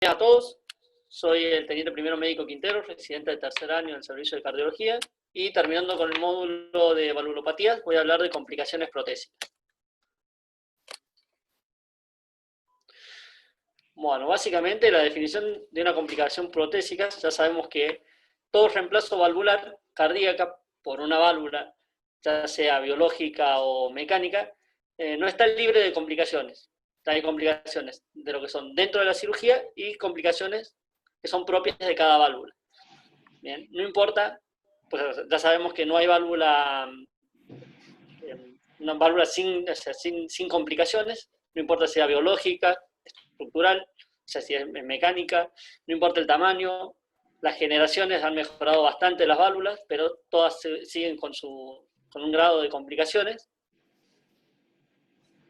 A todos, soy el teniente primero médico Quintero, residente de tercer año del servicio de cardiología, y terminando con el módulo de valvulopatías, voy a hablar de complicaciones protésicas. Bueno, básicamente la definición de una complicación protésica, ya sabemos que todo reemplazo valvular cardíaca por una válvula, ya sea biológica o mecánica, no está libre de complicaciones. Hay complicaciones de lo que son dentro de la cirugía y complicaciones que son propias de cada válvula. Bien, no importa, pues ya sabemos que no hay válvula, una válvula sin complicaciones, no importa si sea biológica, estructural, o sea, si es mecánica, no importa el tamaño, las generaciones han mejorado bastante las válvulas, pero todas siguen con un grado de complicaciones.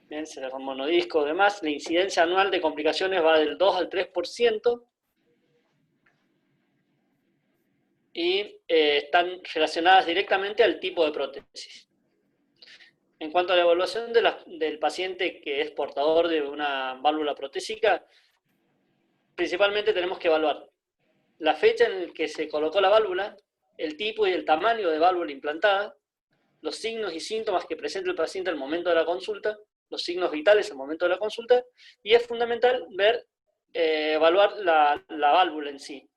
Bien, se le forma monodisco y demás, la incidencia anual de complicaciones va del 2 al 3%, y están relacionadas directamente al tipo de prótesis. En cuanto a la evaluación del paciente que es portador de una válvula protésica, principalmente tenemos que evaluar la fecha en la que se colocó la válvula, el tipo y el tamaño de válvula implantada, los signos y síntomas que presenta el paciente al momento de la consulta, los signos vitales al momento de la consulta, y es fundamental evaluar la válvula en sí,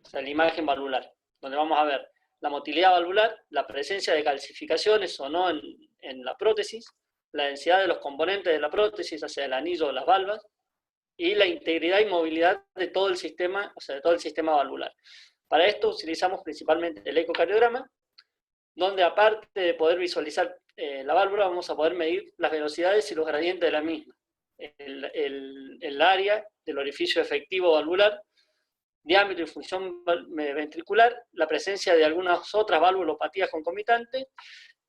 o sea, la imagen valvular, donde vamos a ver la motilidad valvular, la presencia de calcificaciones o no en la prótesis, la densidad de los componentes de la prótesis, o sea, el anillo o las valvas, y la integridad y movilidad de todo el sistema, o sea, de todo el sistema valvular. Para esto utilizamos principalmente el ecocardiograma, donde aparte de poder visualizar la válvula, vamos a poder medir las velocidades y los gradientes de la misma, el área del orificio efectivo valvular, diámetro y función ventricular, la presencia de algunas otras valvulopatías concomitantes,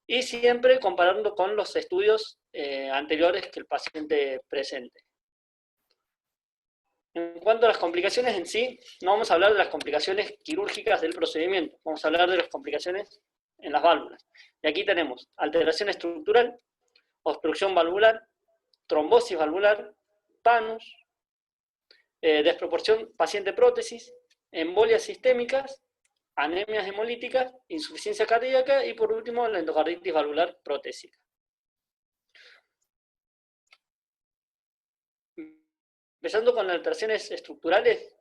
y siempre comparando con los estudios anteriores que el paciente presente. En cuanto a las complicaciones en sí, no vamos a hablar de las complicaciones quirúrgicas del procedimiento, vamos a hablar de las complicaciones en las válvulas. Y aquí tenemos alteración estructural, obstrucción valvular, trombosis valvular, panus, desproporción paciente-prótesis, embolias sistémicas, anemias hemolíticas, insuficiencia cardíaca y por último la endocarditis valvular protésica. Empezando con las alteraciones estructurales,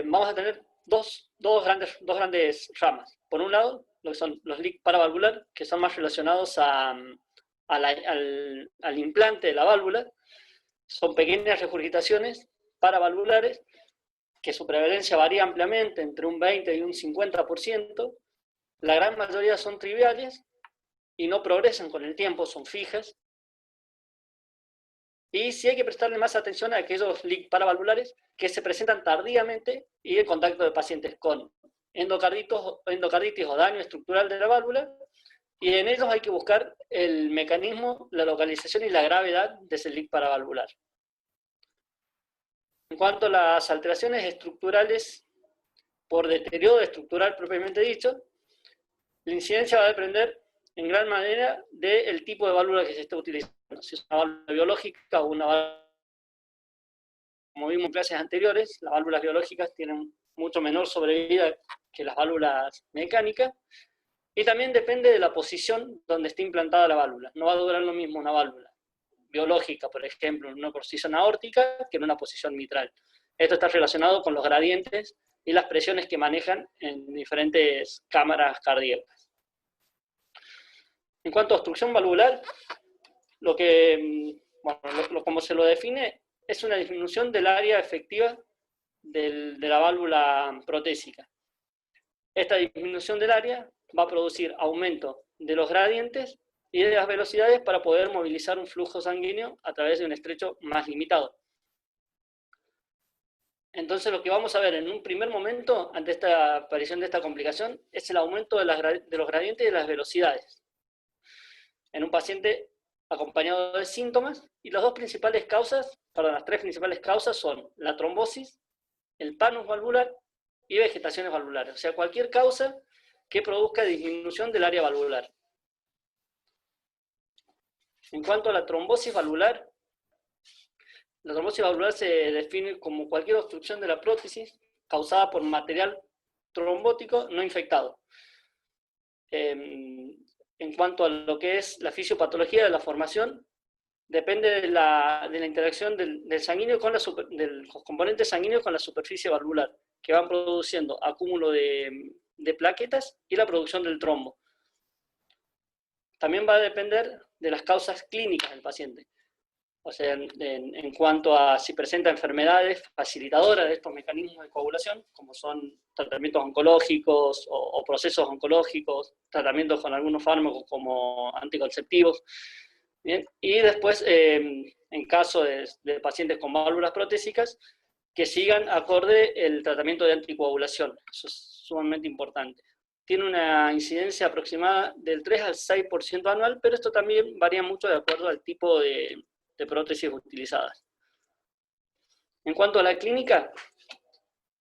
vamos a tener dos grandes ramas. Por un lado, lo que son los leaks paravalvular, que son más relacionados al implante de la válvula. Son pequeñas regurgitaciones paravalvulares, que su prevalencia varía ampliamente, entre un 20 y un 50%. La gran mayoría son triviales y no progresan con el tiempo, son fijas. Y sí hay que prestarle más atención a aquellos leaks paravalvulares que se presentan tardíamente y en contacto de pacientes con endocarditis o daño estructural de la válvula, y en ellos hay que buscar el mecanismo, la localización y la gravedad de ese leak paravalvular. En cuanto a las alteraciones estructurales por deterioro estructural propiamente dicho, la incidencia va a depender en gran manera del tipo de válvula que se esté utilizando. Si es una válvula biológica o una válvula, como vimos en clases anteriores, las válvulas biológicas tienen mucho menor sobrevida que las válvulas mecánicas, y también depende de la posición donde esté implantada la válvula. No va a durar lo mismo una válvula biológica, por ejemplo, en una posición aórtica que en una posición mitral. Esto está relacionado con los gradientes y las presiones que manejan en diferentes cámaras cardíacas. En cuanto a obstrucción valvular, como se lo define, es una disminución del área efectiva de la válvula protésica. Esta disminución del área va a producir aumento de los gradientes y de las velocidades para poder movilizar un flujo sanguíneo a través de un estrecho más limitado. Entonces lo que vamos a ver en un primer momento, ante esta aparición de esta complicación, es el aumento de los gradientes y de las velocidades en un paciente acompañado de síntomas, y las tres principales causas son la trombosis, el panus valvular y vegetaciones valvulares, o sea, cualquier causa que produzca disminución del área valvular. En cuanto a la trombosis valvular, La trombosis valvular se define como cualquier obstrucción de la prótesis causada por material trombótico no infectado. En cuanto a lo que es la fisiopatología de la formación, depende de la interacción del sanguíneo con de los componentes sanguíneos con la superficie valvular, que van produciendo acúmulo de plaquetas y la producción del trombo. También va a depender de las causas clínicas del paciente. O sea, en cuanto a si presenta enfermedades facilitadoras de estos mecanismos de coagulación, como son tratamientos oncológicos o procesos oncológicos, tratamientos con algunos fármacos como anticonceptivos. Bien. Y después, en caso de pacientes con válvulas protésicas, que sigan acorde el tratamiento de anticoagulación. Eso es sumamente importante. Tiene una incidencia aproximada del 3 al 6% anual, pero esto también varía mucho de acuerdo al tipo de prótesis utilizadas. En cuanto a la clínica,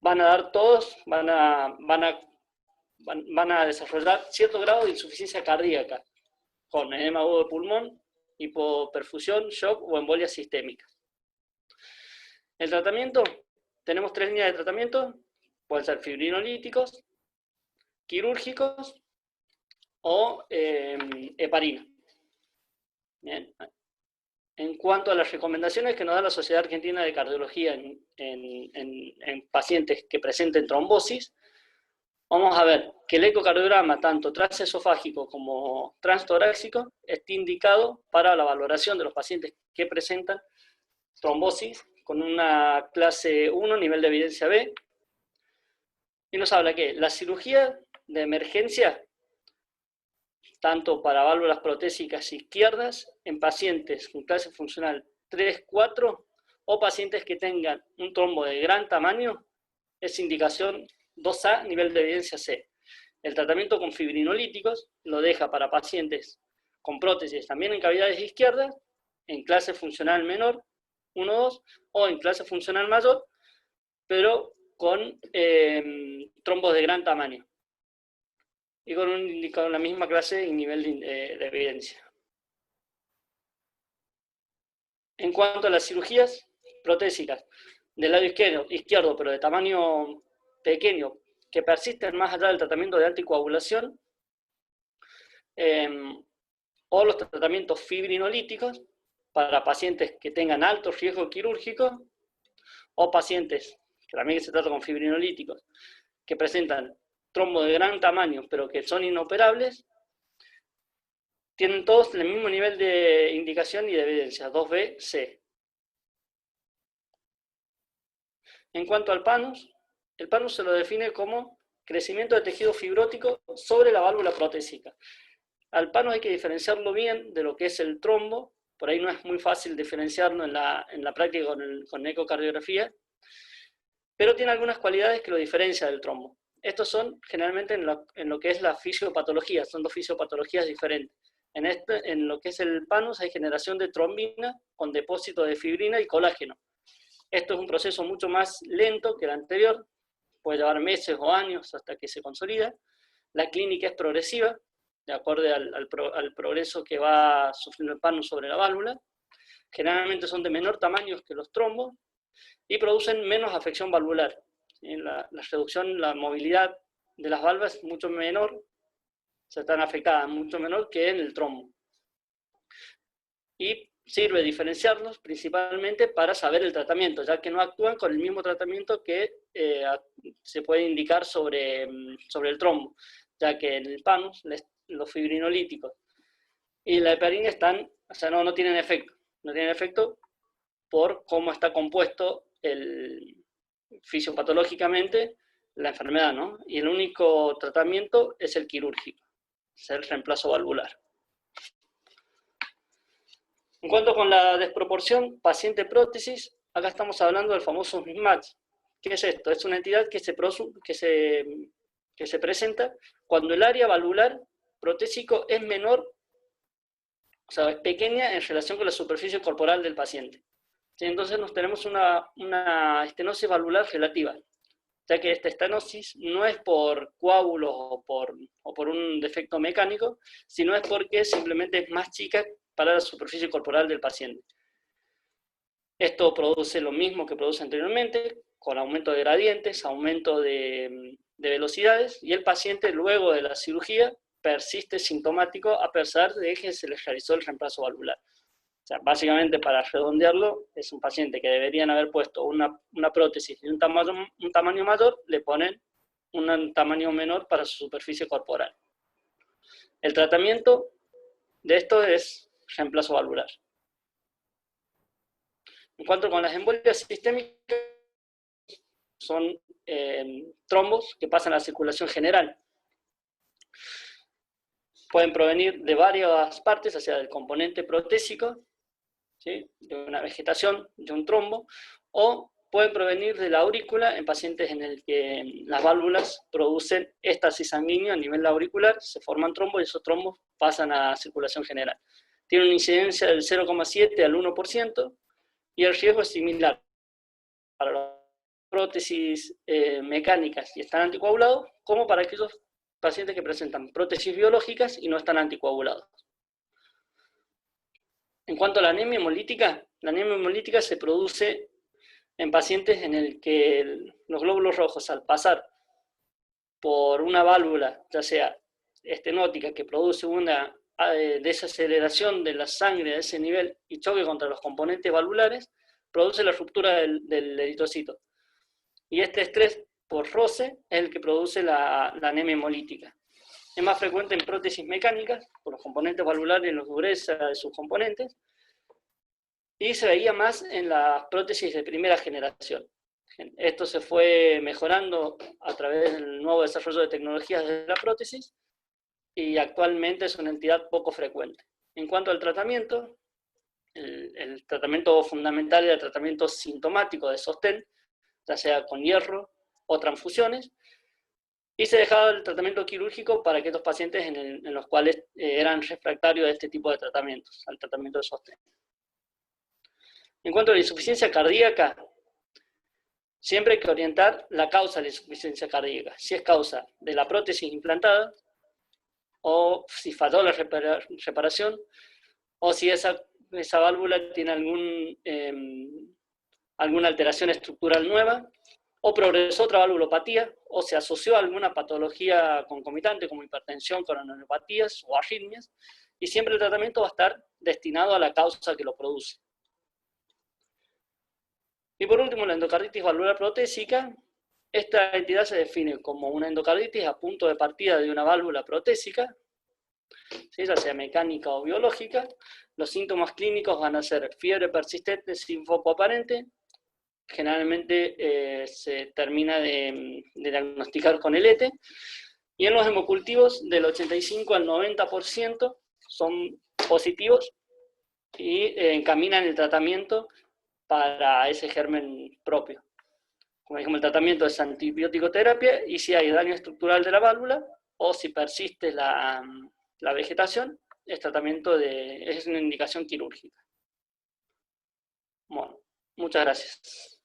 van a dar todos, van a desarrollar cierto grado de insuficiencia cardíaca, con edema agudo de pulmón, hipoperfusión, shock o embolia sistémica. El tratamiento, tenemos 3 líneas de tratamiento, pueden ser fibrinolíticos, quirúrgicos o heparina. Bien. En cuanto a las recomendaciones que nos da la Sociedad Argentina de Cardiología en pacientes que presenten trombosis, vamos a ver que el ecocardiograma, tanto transesofágico como transtorácico, está indicado para la valoración de los pacientes que presentan trombosis con una clase 1, nivel de evidencia B, y nos habla que la cirugía de emergencia, tanto para válvulas protésicas izquierdas, en pacientes con clase funcional 3, 4, o pacientes que tengan un trombo de gran tamaño, es indicación 2A, nivel de evidencia C. El tratamiento con fibrinolíticos lo deja para pacientes con prótesis también en cavidades izquierdas, en clase funcional menor, 1, 2, o en clase funcional mayor, pero con trombos de gran tamaño. Y con un indicador en la misma clase y nivel de evidencia. En cuanto a las cirugías protésicas del lado izquierdo, pero de tamaño pequeño, que persisten más allá del tratamiento de anticoagulación, o los tratamientos fibrinolíticos para pacientes que tengan alto riesgo quirúrgico, o pacientes, que también se trata con fibrinolíticos, que presentan trombos de gran tamaño, pero que son inoperables, tienen todos el mismo nivel de indicación y de evidencia, 2B, C. En cuanto al PANUS, el PANUS se lo define como crecimiento de tejido fibrótico sobre la válvula protésica. Al PANUS hay que diferenciarlo bien de lo que es el trombo, por ahí no es muy fácil diferenciarlo en la práctica con ecocardiografía, pero tiene algunas cualidades que lo diferencian del trombo. Estos son generalmente en lo que es la fisiopatología, son 2 fisiopatologías diferentes. En lo que es el PANUS hay generación de trombina con depósito de fibrina y colágeno. Esto es un proceso mucho más lento que el anterior, puede llevar meses o años hasta que se consolida. La clínica es progresiva, de acuerdo al progreso que va sufriendo el PANUS sobre la válvula. Generalmente son de menor tamaño que los trombos y producen menos afección valvular. La reducción, la movilidad de las válvulas es mucho menor, o sea, están afectadas mucho menor que en el trombo. Y sirve diferenciarlos principalmente para saber el tratamiento, ya que no actúan con el mismo tratamiento que se puede indicar sobre el trombo, ya que en el PANUS los fibrinolíticos y la heparina no tienen efecto. No tienen efecto por cómo está compuesto fisiopatológicamente la enfermedad, ¿no? Y el único tratamiento es el quirúrgico, es el reemplazo valvular. En cuanto con la desproporción paciente-prótesis, acá estamos hablando del famoso mismatch. ¿Qué es esto? Es una entidad que se presenta cuando el área valvular protésico es menor, o sea, es pequeña en relación con la superficie corporal del paciente. ¿Sí? Entonces tenemos una estenosis valvular relativa, ya que esta estenosis no es por coágulos o por un defecto mecánico, sino es porque simplemente es más chica para la superficie corporal del paciente. Esto produce lo mismo que produce anteriormente, con aumento de gradientes, aumento de velocidades, y el paciente luego de la cirugía persiste sintomático a pesar de que se le realizó el reemplazo valvular. O sea, básicamente, para redondearlo, es un paciente que deberían haber puesto una prótesis de un tamaño mayor, le ponen un tamaño menor para su superficie corporal. El tratamiento de esto es reemplazo valvular. En cuanto con las embolias sistémicas, son trombos que pasan a la circulación general. Pueden provenir de varias partes, o sea, del componente protésico, ¿sí?, de una vegetación, de un trombo, o pueden provenir de la aurícula en pacientes en el que las válvulas producen éstasis sanguíneo a nivel auricular, se forman trombos y esos trombos pasan a circulación general. Tiene una incidencia del 0,7 al 1% y el riesgo es similar para las prótesis mecánicas y están anticoagulados, como para aquellos pacientes que presentan prótesis biológicas y no están anticoagulados. En cuanto a la anemia hemolítica se produce en pacientes en el que los glóbulos rojos, al pasar por una válvula, ya sea estenótica, que produce una desaceleración de la sangre a ese nivel y choque contra los componentes valvulares, produce la ruptura del eritrocito. Y este estrés por roce es el que produce la anemia hemolítica. Es más frecuente en prótesis mecánicas, por los componentes valvulares y la dureza de sus componentes, y se veía más en las prótesis de primera generación. Esto se fue mejorando a través del nuevo desarrollo de tecnologías de la prótesis, y actualmente es una entidad poco frecuente. En cuanto al tratamiento, el tratamiento fundamental es el tratamiento sintomático de sostén, ya sea con hierro o transfusiones, y se dejaba el tratamiento quirúrgico para aquellos pacientes en los cuales eran refractarios a este tipo de tratamientos, al tratamiento de sostén. En cuanto a la insuficiencia cardíaca, siempre hay que orientar la causa de la insuficiencia cardíaca, si es causa de la prótesis implantada, o si falló la reparación, o si esa válvula tiene alguna alteración estructural nueva, o progresó otra valvulopatía, o se asoció a alguna patología concomitante como hipertensión, coronariopatías o arritmias, y siempre el tratamiento va a estar destinado a la causa que lo produce. Y por último, la endocarditis valvular protésica. Esta entidad se define como una endocarditis a punto de partida de una válvula protésica, ¿sí?, ya sea mecánica o biológica. Los síntomas clínicos van a ser fiebre persistente sin foco aparente. Generalmente se termina de diagnosticar con el ETE. Y en los hemocultivos, del 85 al 90% son positivos y encaminan el tratamiento para ese germen propio. Como dijimos, el tratamiento es antibiótico-terapia, y si hay daño estructural de la válvula o si persiste la vegetación, es una indicación quirúrgica. Bueno, muchas gracias.